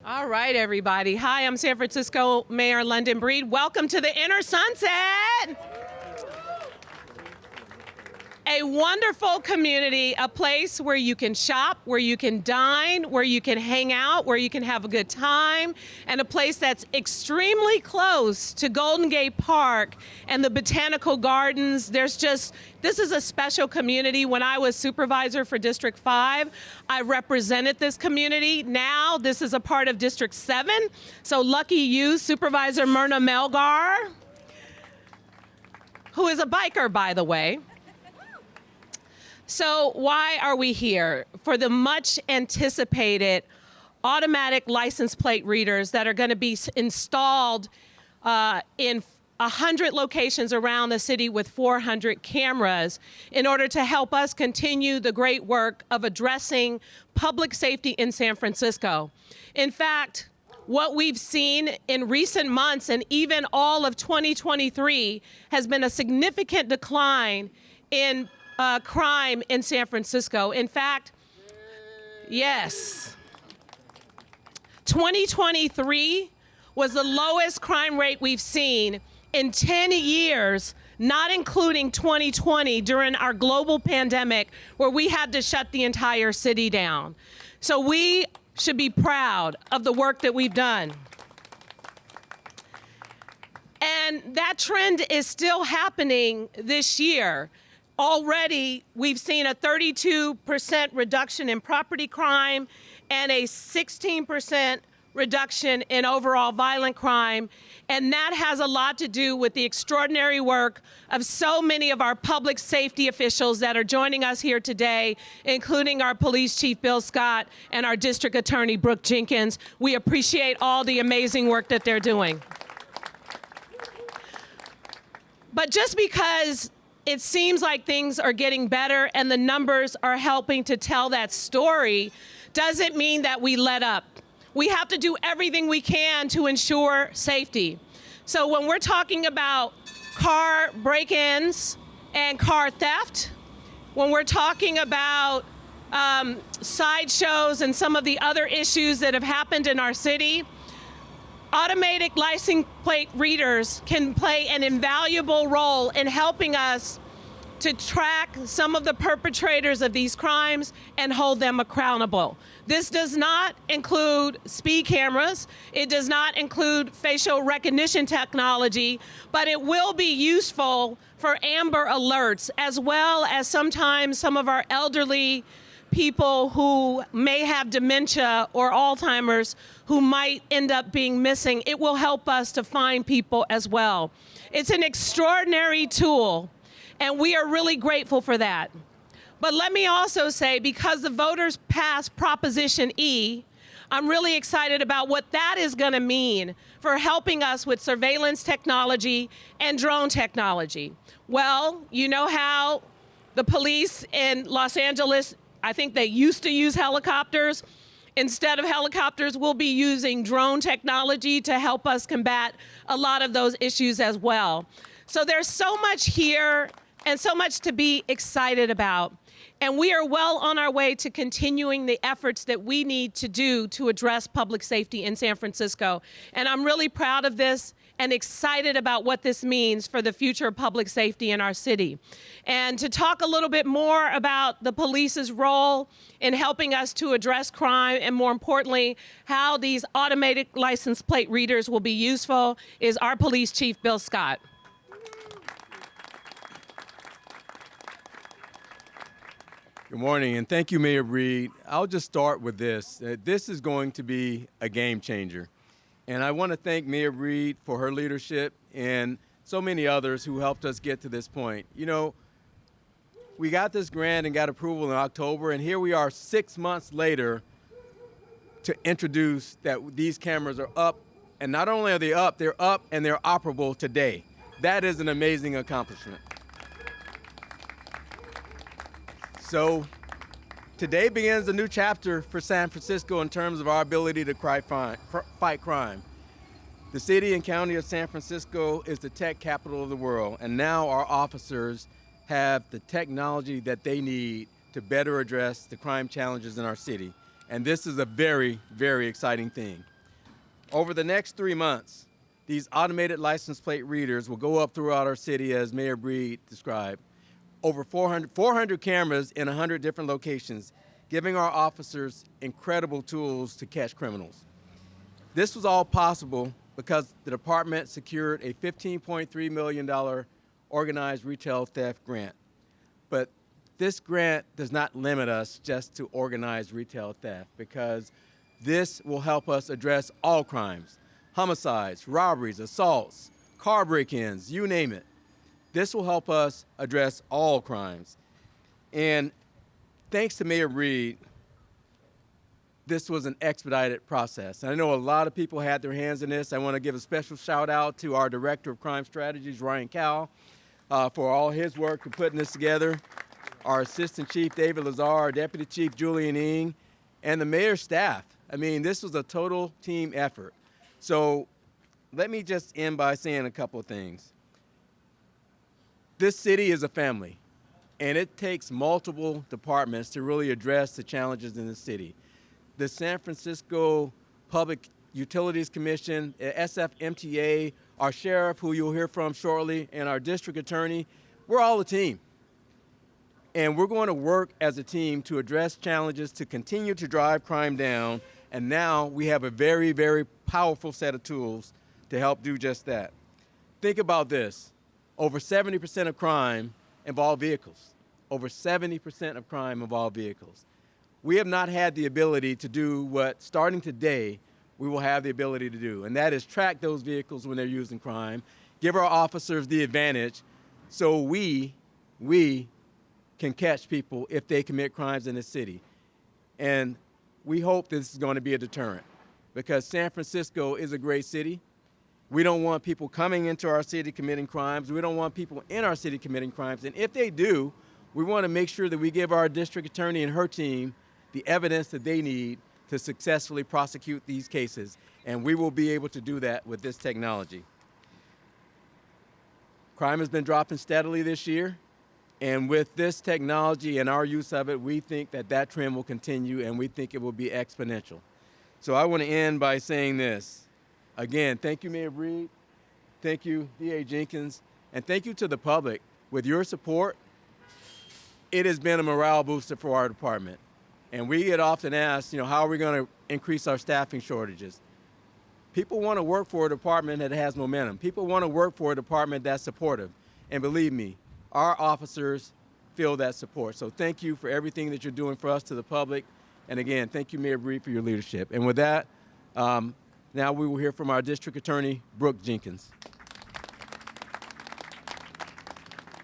All right, everybody. Hi, I'm San Francisco Mayor London Breed. Welcome to the Inner Sunset. A wonderful community, a place where you can shop, where you can dine, where you can hang out, where you can have a good time, and a place that's extremely close to Golden Gate Park and the Botanical Gardens. This is a special community. When I was supervisor for District 5, I represented this community. Now this is a part of District 7, so lucky you, Supervisor Melgar, who is a biker, by the way. So why are we here? For the much anticipated automatic license plate readers that are going to be installed in 100 locations around the city with 400 cameras in order to help us continue the great work of addressing public safety in San Francisco. In fact, what we've seen in recent months and even all of 2023 has been a significant decline in crime in San Francisco. In fact, yes, 2023 was the lowest crime rate we've seen in 10 years, not including 2020 during our global pandemic where we had to shut the entire city down. So we should be proud of the work that we've done. And that trend is still happening this year. Already, we've seen a 32% reduction in property crime and a 16% reduction in overall violent crime. And that has a lot to do with the extraordinary work of so many of our public safety officials that are joining us here today, including our Police Chief Bill Scott and our District Attorney Brooke Jenkins. We appreciate all the amazing work that they're doing. But just because it seems like things are getting better and the numbers are helping to tell that story doesn't mean that we let up. We have to do everything we can to ensure safety. So when we're talking about car break-ins and car theft, when we're talking about sideshows and some of the other issues that have happened in our city, automatic license plate readers can play an invaluable role in helping us to track some of the perpetrators of these crimes and hold them accountable. This does not include speed cameras. It does not include facial recognition technology, but it will be useful for Amber Alerts, as well as sometimes some of our elderly people who may have dementia or Alzheimer's who might end up being missing. It will help us to find people as well. It's an extraordinary tool, and we are really grateful for that. But let me also say, because the voters passed Proposition E, I'm really excited about what that is going to mean for helping us with surveillance technology and drone technology. Well, you know how the police in Los Angeles, I think they used to use helicopters. Instead of helicopters, we'll be using drone technology to help us combat a lot of those issues as well. So there's so much here and so much to be excited about. And we are well on our way to continuing the efforts that we need to do to address public safety in San Francisco. And I'm really proud of this and excited about what this means for the future of public safety in our city. And to talk a little bit more about the police's role in helping us to address crime, and more importantly, how these automated license plate readers will be useful, is our Police Chief, Bill Scott. Good morning, and thank you, Mayor Breed. I'll just start with this. This is going to be a game changer. And I want to thank Mayor Breed for her leadership and so many others who helped us get to this point. You know, we got this grant and got approval in October, and here we are 6 months later to introduce that these cameras are up. And not only are they up, they're up and they're operable today. That is an amazing accomplishment. So today begins a new chapter for San Francisco in terms of our ability to fight crime. The city and county of San Francisco is the tech capital of the world, and now our officers have the technology that they need to better address the crime challenges in our city. And this is a very, very exciting thing. Over the next 3 months, these automated license plate readers will go up throughout our city, as Mayor Breed described. Over 400 cameras in 100 different locations, giving our officers incredible tools to catch criminals. This was all possible because the department secured a $15.3 million organized retail theft grant. But this grant does not limit us just to organized retail theft, because this will help us address all crimes: homicides, robberies, assaults, car break-ins, you name it. This will help us address all crimes. And thanks to Mayor Breed, this was an expedited process. And I know a lot of people had their hands in this. I want to give a special shout out to our Director of Crime Strategies, Ryan Cowell, for all his work in putting this together, our Assistant Chief, David Lazar, our Deputy Chief, Julian Ng, and the mayor's staff. I mean, this was a total team effort. So let me just end by saying a couple of things. This city is a family, and it takes multiple departments to really address the challenges in the city. The San Francisco Public Utilities Commission, SFMTA, our sheriff, who you'll hear from shortly, and our district attorney, we're all a team. And we're going to work as a team to address challenges, to continue to drive crime down. And now we have a very, very powerful set of tools to help do just that. Think about this. Over 70% of crime involve vehicles. Over 70% of crime involve vehicles. We have not had the ability to do what, starting today, we will have the ability to do, and that is track those vehicles when they're used in crime, give our officers the advantage so we can catch people if they commit crimes in the city. And we hope this is going to be a deterrent, because San Francisco is a great city. We don't want people coming into our city committing crimes. We don't want people in our city committing crimes. And if they do, we want to make sure that we give our district attorney and her team the evidence that they need to successfully prosecute these cases. And we will be able to do that with this technology. Crime has been dropping steadily this year. And with this technology and our use of it, we think that that trend will continue, and we think it will be exponential. So I want to end by saying this. Again, thank you, Mayor Breed. Thank you, DA Jenkins. And thank you to the public. With your support, it has been a morale booster for our department. And we get often asked, how are we going to increase our staffing shortages? People want to work for a department that has momentum. People want to work for a department that's supportive. And believe me, our officers feel that support. So thank you for everything that you're doing for us, to the public. And again, thank you, Mayor Breed, for your leadership. And with that, now we will hear from our district attorney, Brooke Jenkins.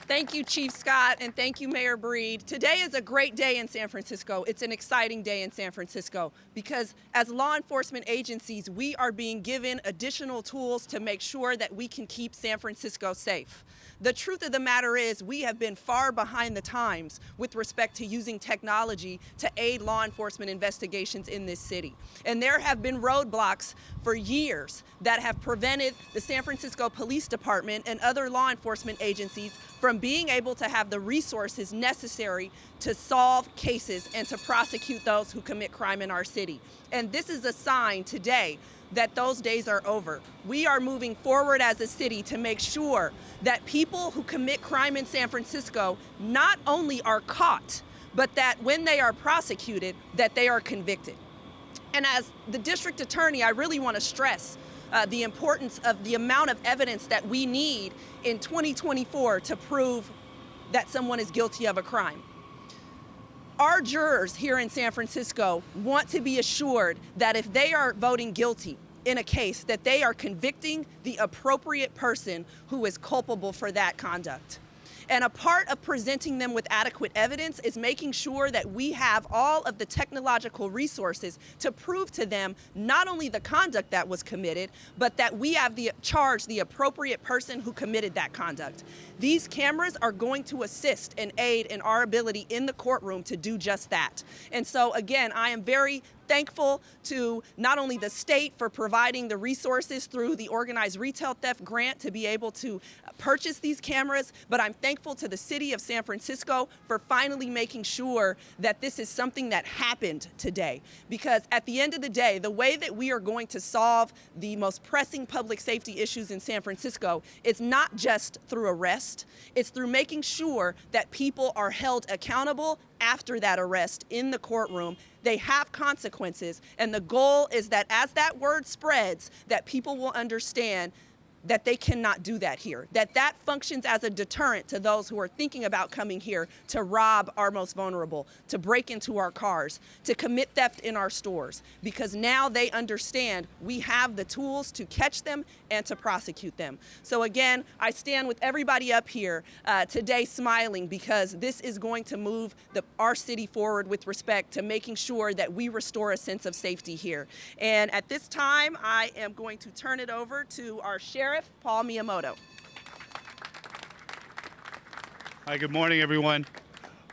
Thank you, Chief Scott, and thank you, Mayor Breed. Today is a great day in San Francisco. It's an exciting day in San Francisco because as law enforcement agencies, we are being given additional tools to make sure that we can keep San Francisco safe. The truth of the matter is we have been far behind the times with respect to using technology to aid law enforcement investigations in this city. And there have been roadblocks for years that have prevented the San Francisco Police Department and other law enforcement agencies from being able to have the resources necessary to solve cases and to prosecute those who commit crime in our city. And this is a sign today that those days are over. We are moving forward as a city to make sure that people who commit crime in San Francisco not only are caught, but that when they are prosecuted, that they are convicted. And as the district attorney, I really want to stress the importance of the amount of evidence that we need in 2024 to prove that someone is guilty of a crime. Our jurors here in San Francisco want to be assured that if they are voting guilty in a case, that they are convicting the appropriate person who is culpable for that conduct. And a part of presenting them with adequate evidence is making sure that we have all of the technological resources to prove to them not only the conduct that was committed, but that we have charged the appropriate person who committed that conduct. These cameras are going to assist and aid in our ability in the courtroom to do just that. And so again, I am very thankful to not only the state for providing the resources through the organized retail theft grant to be able to purchase these cameras, but I'm thankful to the city of San Francisco for finally making sure that this is something that happened today. Because at the end of the day, the way that we are going to solve the most pressing public safety issues in San Francisco is not just through arrest, it's through making sure that people are held accountable after that arrest in the courtroom. They have consequences, and the goal is that as that word spreads, that people will understand that they cannot do that here, that functions as a deterrent to those who are thinking about coming here to rob our most vulnerable, to break into our cars, to commit theft in our stores, because now they understand we have the tools to catch them and to prosecute them. So again, I stand with everybody up here today smiling, because this is going to move our city forward with respect to making sure that we restore a sense of safety here. And at this time, I am going to turn it over to our sheriff, Paul Miyamoto. Hi, good morning, everyone.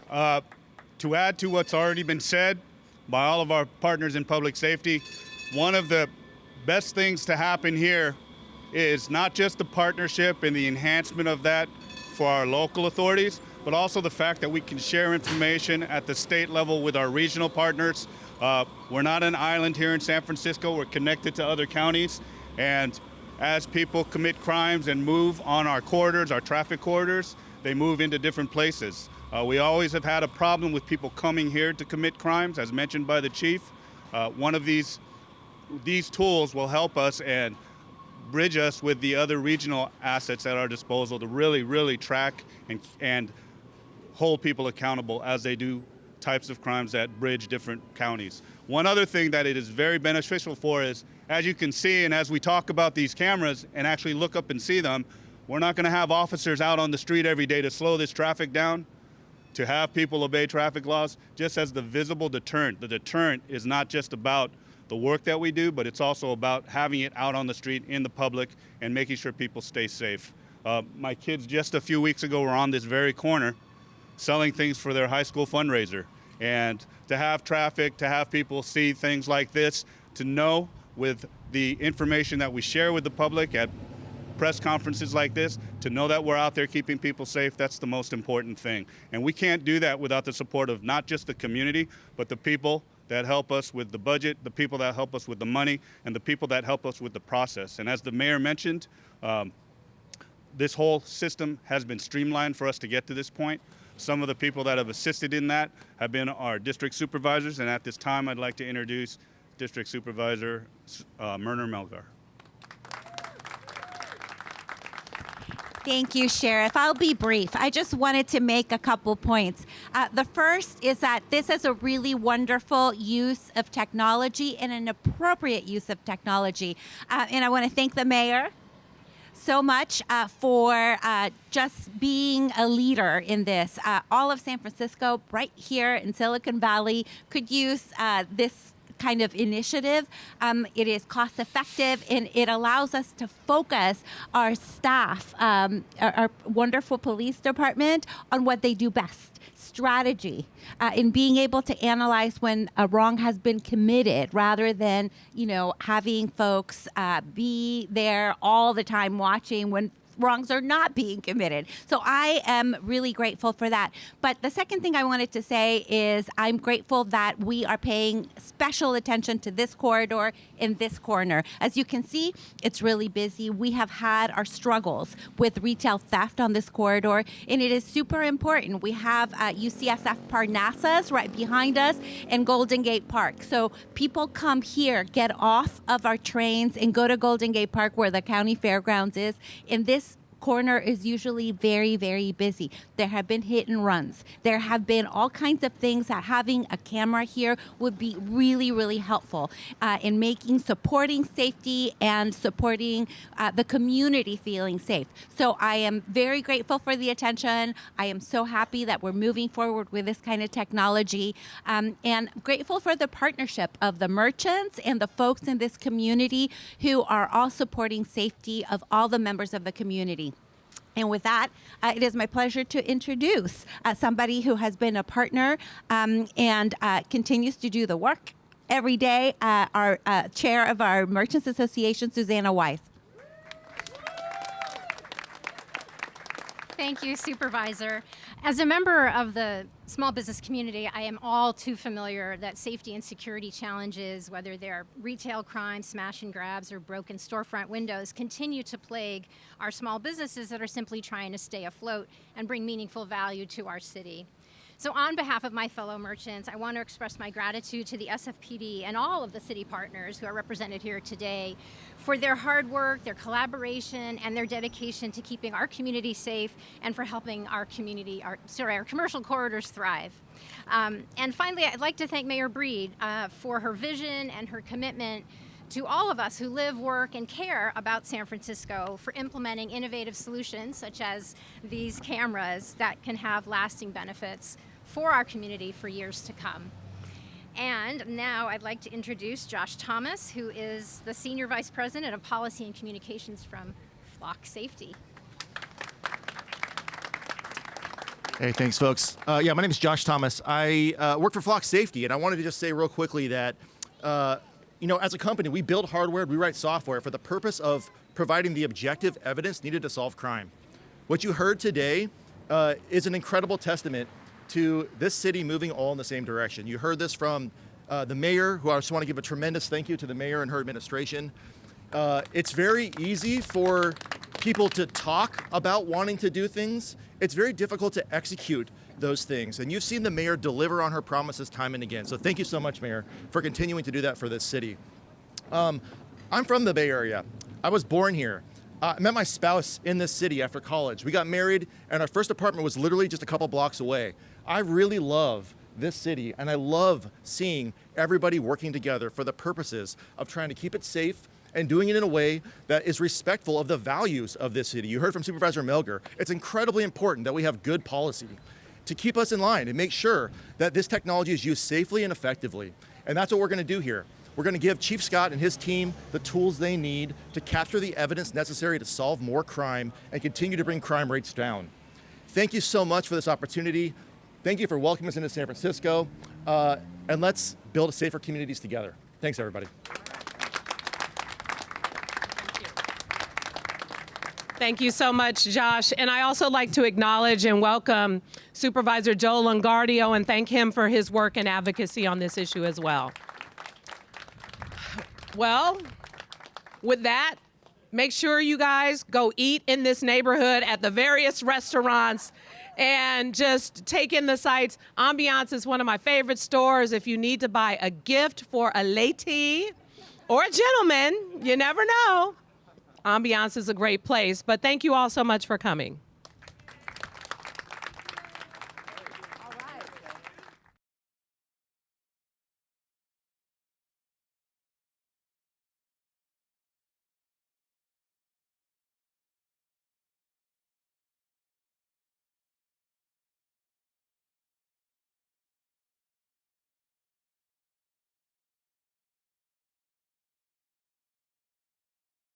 To add to what's already been said by all of our partners in public safety, one of the best things to happen here is not just the partnership and the enhancement of that for our local authorities, but also the fact that we can share information at the state level with our regional partners. We're not an island here in San Francisco. We're connected to other counties, and as people commit crimes and move on our corridors, our traffic corridors, they move into different places. We always have had a problem with people coming here to commit crimes, as mentioned by the chief. One of these tools will help us and bridge us with the other regional assets at our disposal to really track and hold people accountable as they do types of crimes that bridge different counties. One other thing that it is very beneficial for is, as you can see, and as we talk about these cameras and actually look up and see them, we're not going to have officers out on the street every day to slow this traffic down, to have people obey traffic laws, just as the visible deterrent. The deterrent is not just about the work that we do, but it's also about having it out on the street in the public and making sure people stay safe. My kids just a few weeks ago were on this very corner selling things for their high school fundraiser. And to have traffic, to have people see things like this, to know with the information that we share with the public at press conferences like this, to know that we're out there keeping people safe, that's the most important thing. And we can't do that without the support of not just the community, but the people that help us with the budget, the people that help us with the money, and the people that help us with the process. And as the mayor mentioned, this whole system has been streamlined for us to get to this point. Some of the people that have assisted in that have been our district supervisors, and at this time I'd like to introduce District Supervisor Melgar. Thank you, Sheriff. I'll be brief. I just wanted to make a couple points. The first is that this is a really wonderful use of technology and an appropriate use of technology. And I want to thank the mayor so much for just being a leader in this. All of San Francisco, right here in Silicon Valley, could use this kind of initiative. It is cost effective, and it allows us to focus our staff, our wonderful police department, on what they do best: strategy, in being able to analyze when a wrong has been committed, rather than having folks be there all the time watching when wrongs are not being committed. So I am really grateful for that. But the second thing I wanted to say is I'm grateful that we are paying special attention to this corridor in this corner. As you can see, it's really busy. We have had our struggles with retail theft on this corridor, and it is super important. We have UCSF Parnassus right behind us and Golden Gate Park. So people come here, get off of our trains, and go to Golden Gate Park where the county fairgrounds is. In this corner is usually very, very busy. There have been hit and runs. There have been all kinds of things that having a camera here would be really, really helpful in supporting safety and supporting the community feeling safe. So I am very grateful for the attention. I am so happy that we're moving forward with this kind of technology, and grateful for the partnership of the merchants and the folks in this community who are all supporting safety of all the members of the community. And with that, it is my pleasure to introduce somebody who has been a partner and continues to do the work every day, our chair of our Merchants Association, Susanna Weiss. Thank you, Supervisor. As a member of the small business community, I am all too familiar that safety and security challenges, whether they're retail crime, smash and grabs, or broken storefront windows, continue to plague our small businesses that are simply trying to stay afloat and bring meaningful value to our city. So on behalf of my fellow merchants, I want to express my gratitude to the SFPD and all of the city partners who are represented here today for their hard work, their collaboration, and their dedication to keeping our community safe and for helping our commercial corridors thrive. And finally, I'd like to thank Mayor Breed for her vision and her commitment to all of us who live, work, and care about San Francisco for implementing innovative solutions such as these cameras that can have lasting benefits for our community for years to come. And now I'd like to introduce Josh Thomas, who is the Senior Vice President of Policy and Communications from Flock Safety. Hey, thanks, folks. Yeah, my name is Josh Thomas. I work for Flock Safety, and I wanted to just say real quickly that as a company, we build hardware, we write software for the purpose of providing the objective evidence needed to solve crime. What you heard today is an incredible testament to this city moving all in the same direction. You heard this from the mayor, who I just want to give a tremendous thank you to the mayor and her administration. It's very easy for people to talk about wanting to do things. It's very difficult to execute those things. And you've seen the mayor deliver on her promises time and again. So thank you so much, Mayor, for continuing to do that for this city. I'm from the Bay Area. I was born here. I met my spouse in this city after college. We got married, and our first apartment was literally just a couple blocks away. I really love this city, and I love seeing everybody working together for the purposes of trying to keep it safe and doing it in a way that is respectful of the values of this city. You heard from Supervisor Melgar. It's incredibly important that we have good policy to keep us in line and make sure that this technology is used safely and effectively. And that's what we're going to do here. We're going to give Chief Scott and his team the tools they need to capture the evidence necessary to solve more crime and continue to bring crime rates down. Thank you so much for this opportunity. Thank you for welcoming us into San Francisco. And let's build safer communities together. Thanks, everybody. Thank you so much, Josh. And I also like to acknowledge and welcome Supervisor Joe Longardio and thank him for his work and advocacy on this issue as well. Well, with that, make sure you guys go eat in this neighborhood at the various restaurants and just take in the sights. Ambiance is one of my favorite stores. If you need to buy a gift for a lady or a gentleman, you never know. Ambiance is a great place, but thank you all so much for coming.